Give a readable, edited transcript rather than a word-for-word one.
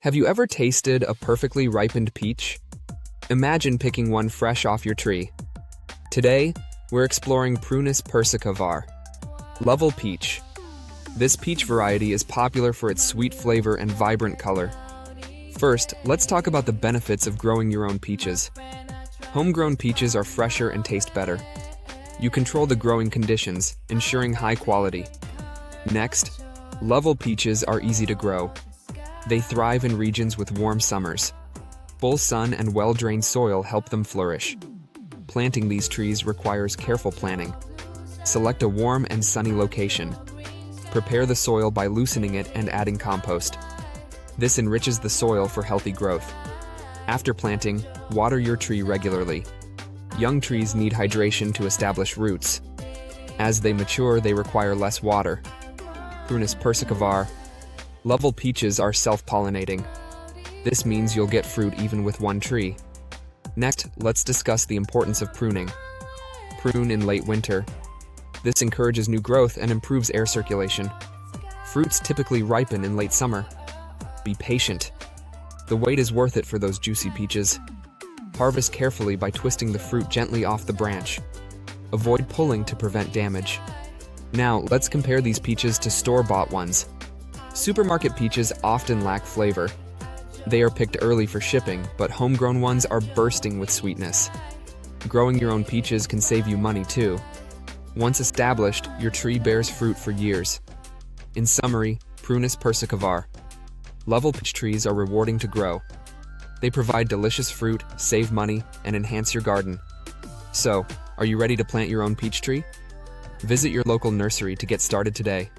Have you ever tasted a perfectly ripened peach? Imagine picking one fresh off your tree. Today, we're exploring Prunus Persica var, Lovell peach. This peach variety is popular for its sweet flavor and vibrant color. First, let's talk about the benefits of growing your own peaches. Homegrown peaches are fresher and taste better. You control the growing conditions, ensuring high quality. Next, Lovell peaches are easy to grow. They thrive in regions with warm summers. Full sun and well-drained soil help them flourish. Planting these trees requires careful planning. Select a warm and sunny location. Prepare the soil by loosening it and adding compost. This enriches the soil for healthy growth. After planting, water your tree regularly. Young trees need hydration to establish roots. As they mature, they require less water. Prunus Persica var, Lovell peaches are self-pollinating. This means you'll get fruit even with one tree. Next, let's discuss the importance of pruning. Prune in late winter. This encourages new growth and improves air circulation. Fruits typically ripen in late summer. Be patient. The wait is worth it for those juicy peaches. Harvest carefully by twisting the fruit gently off the branch. Avoid pulling to prevent damage. Now, let's compare these peaches to store-bought ones. Supermarket peaches often lack flavor. They are picked early for shipping, but homegrown ones are bursting with sweetness. Growing your own peaches can save you money too. Once established, your tree bears fruit for years. In summary, Prunus Persica var, Lovell peach trees are rewarding to grow. They provide delicious fruit, save money, and enhance your garden. So, are you ready to plant your own peach tree? Visit your local nursery to get started today.